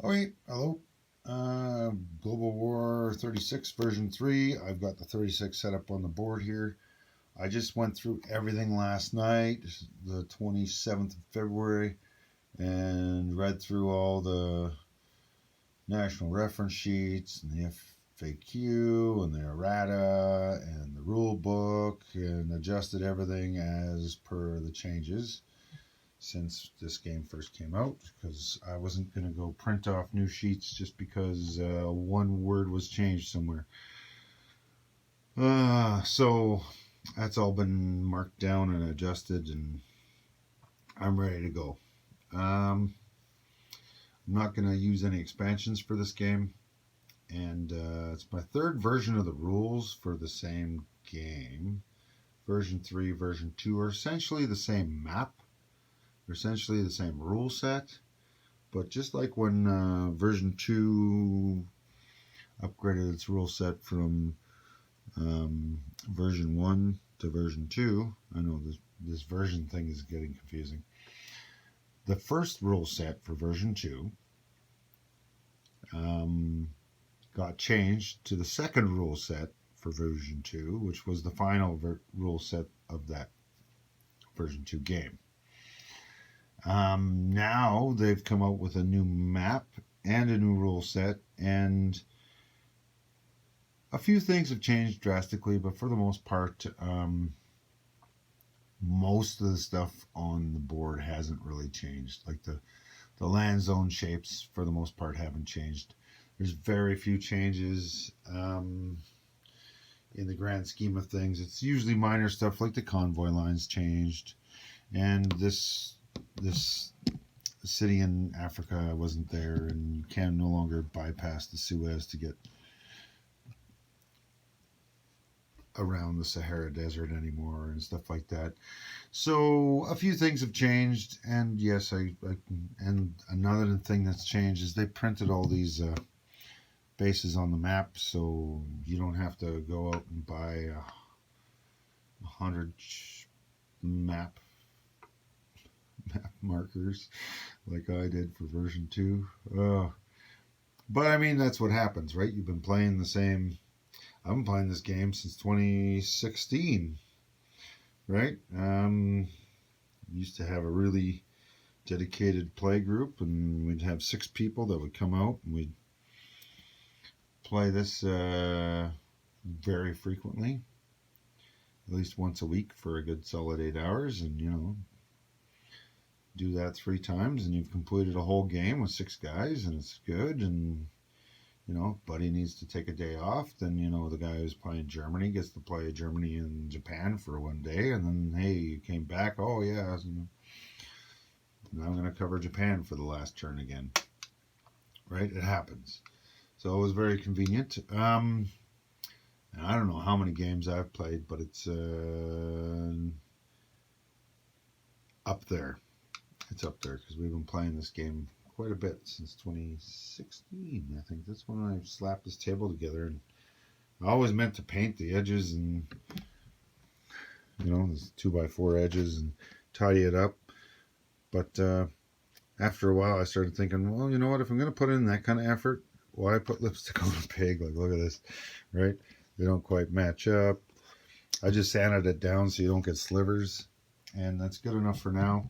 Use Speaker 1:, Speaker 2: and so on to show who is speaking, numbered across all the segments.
Speaker 1: Okay, hello. Global War 36 version 3. I've got the 36 set up on the board here. I just went through everything last night, the 27th of February, and read through all the national reference sheets and the FAQ and the errata and the rule book and adjusted everything as per the changes since this game first came out, because I wasn't going to go print off new sheets just because one word was changed somewhere. So that's all been marked down and adjusted, and I'm ready to go. I'm not going to use any expansions for this game, and it's my third version of the rules for the same game. Version 3, version 2 are essentially the same map. They're essentially the same rule set. But just like when version 2 upgraded its rule set from version 1 to version 2, I know this version thing is getting confusing. The first rule set for version 2 got changed to the second rule set for version 2, which was the final rule set of that version 2 game. Now they've come out with a new map and a new rule set, and a few things have changed drastically, but for the most part, most of the stuff on the board hasn't really changed. Like the land zone shapes, for the most part, haven't changed. There's very few changes in the grand scheme of things. It's usually minor stuff like the convoy lines changed, and this city in Africa wasn't there, and you can no longer bypass the Suez to get around the Sahara Desert anymore and stuff like that. So a few things have changed, and yes, and another thing that's changed is they printed all these bases on the map, so you don't have to go out and buy 100 map markers like I did for version 2. But I mean, that's what happens, right? You've been playing the same. I've been playing this game since 2016, right? Used to have a really dedicated play group, and we'd have 6 people that would come out, and we'd play this very frequently, at least once a week for a good solid 8 hours, and do that 3 times, and you've completed a whole game with 6 guys, and it's good. And buddy needs to take a day off, then the guy who's playing Germany gets to play Germany and Japan for one day, and then hey, you came back, oh yeah, now I'm going to cover Japan for the last turn again, right? It happens. So it was very convenient. And I don't know how many games I've played, but it's up there. It's up there because we've been playing this game quite a bit since 2016. I think that's when I slapped this table together, and I always meant to paint the edges and this 2x4 edges and tidy it up. But after a while, I started thinking, well, you know what? If I'm going to put in that kind of effort, why put lipstick on a pig? Like, look at this, right? They don't quite match up. I just sanded it down so you don't get slivers, and that's good enough for now.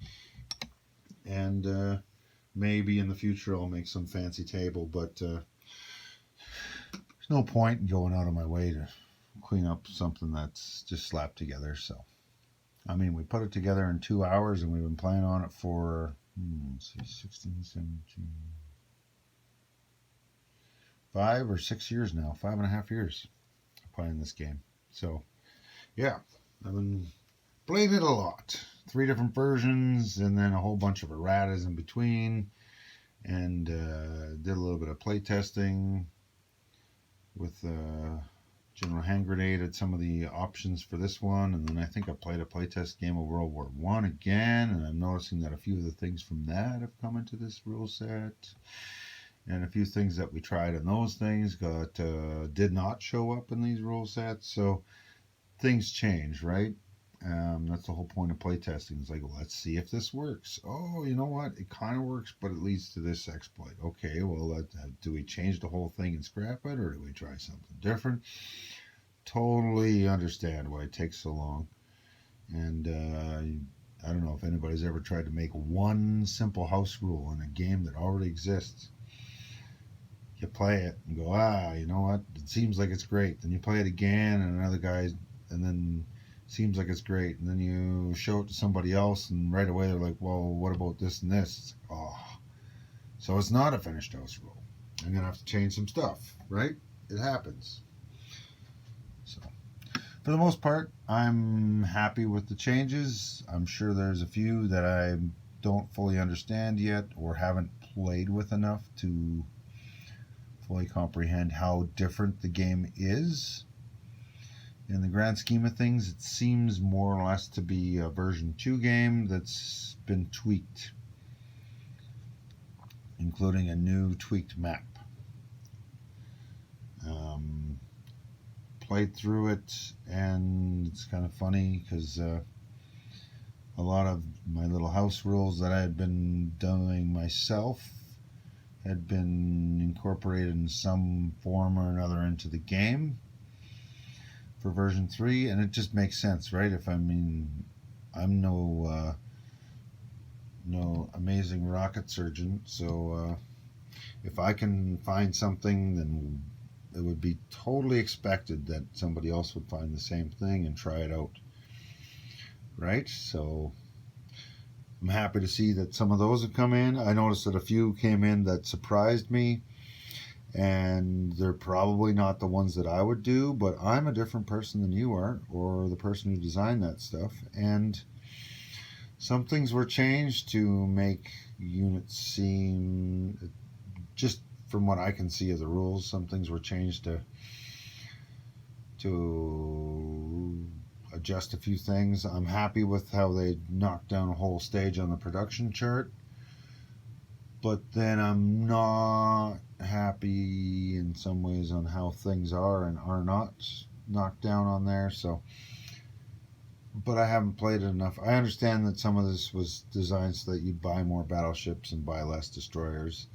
Speaker 1: And maybe in the future I'll make some fancy table, but there's no point in going out of my way to clean up something that's just slapped together. So, I mean, we put it together in 2 hours, and we've been playing on it for, 16, 17, 5 or 6 years now, 5.5 years playing this game. So, yeah, I've been playing it a lot. 3 different versions, and then a whole bunch of erratas in between, and did a little bit of play testing with General Hand Grenade at some of the options for this one, and then I think I played a playtest game of World War I again, and I'm noticing that a few of the things from that have come into this rule set, and a few things that we tried in those things did not show up in these rule sets. So things change, right? That's the whole point of playtesting. It's like, well, let's see if this works. Oh, you know what? It kind of works, but it leads to this exploit. Okay, well, do we change the whole thing and scrap it, or do we try something different? Totally understand why it takes so long. And I don't know if anybody's ever tried to make one simple house rule in a game that already exists. You play it and go, you know what? It seems like it's great. Then you play it again, and another guy, and then seems like it's great. And then you show it to somebody else, and right away they're like, well, what about this and this? It's like, so it's not a finished house rule. I'm gonna have to change some stuff, right? It happens. So, for the most part, I'm happy with the changes. I'm sure there's a few that I don't fully understand yet or haven't played with enough to fully comprehend how different the game is. In the grand scheme of things, it seems more or less to be a version 2 game that's been tweaked, including a new tweaked map. Played through it, and it's kind of funny because a lot of my little house rules that I had been doing myself had been incorporated in some form or another into the game for version 3, and it just makes sense, right? I'm no amazing rocket surgeon, so if I can find something, then it would be totally expected that somebody else would find the same thing and try it out, right? So I'm happy to see that some of those have come in. I noticed that a few came in that surprised me, and they're probably not the ones that I would do, but I'm a different person than you are, or the person who designed that stuff, and some things were changed to make units seem, just from what I can see of the rules, some things were changed to adjust a few things. I'm happy with how they knocked down a whole stage on the production chart, but then I'm not happy in some ways on how things are and are not knocked down on there. So, but I haven't played it enough. I understand that some of this was designed so that you buy more battleships and buy less destroyers.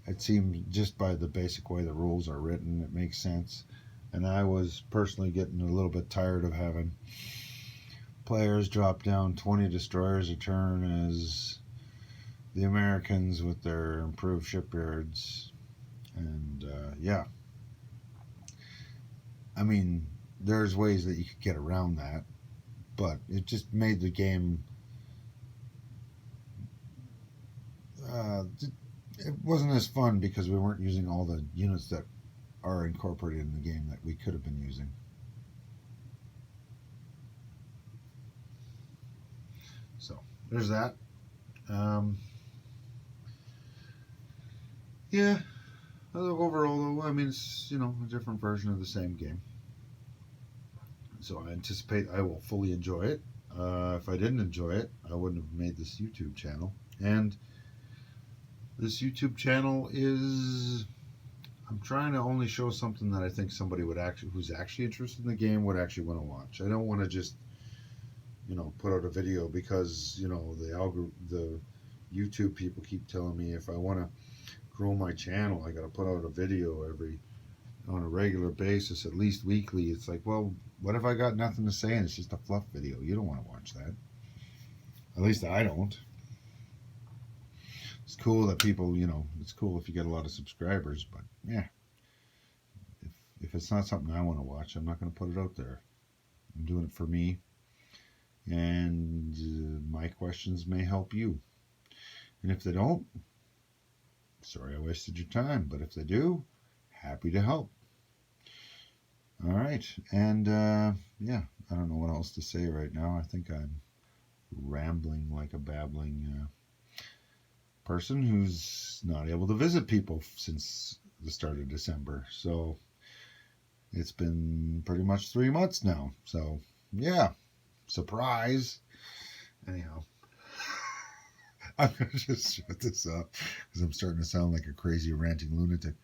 Speaker 1: It seems, just by the basic way the rules are written, it makes sense. And I was personally getting a little bit tired of having players drop down 20 destroyers a turn as the Americans with their improved shipyards. And yeah, I mean, there's ways that you could get around that, but it just made the game it wasn't as fun because we weren't using all the units that are incorporated in the game that we could have been using. So there's that. Yeah, overall though, I mean, it's, a different version of the same game. So I anticipate I will fully enjoy it. If I didn't enjoy it, I wouldn't have made this YouTube channel. And this YouTube channel is, I'm trying to only show something that I think somebody who's actually interested in the game would actually want to watch. I don't want to just, put out a video because, the YouTube people keep telling me if I want to grow my channel, I got to put out a video on a regular basis, at least weekly. It's like, well, what if I got nothing to say and it's just a fluff video? You don't want to watch that. At least I don't. It's cool that people, it's cool if you get a lot of subscribers, but yeah, if it's not something I want to watch, I'm not going to put it out there. I'm doing it for me, and my questions may help you. And if they don't, sorry I wasted your time, but if they do, happy to help. All right, and yeah, I don't know what else to say right now. I think I'm rambling like a babbling person who's not able to visit people since the start of December. So it's been pretty much 3 months now. So yeah, surprise. Anyhow, I'm going to just shut this up because I'm starting to sound like a crazy ranting lunatic.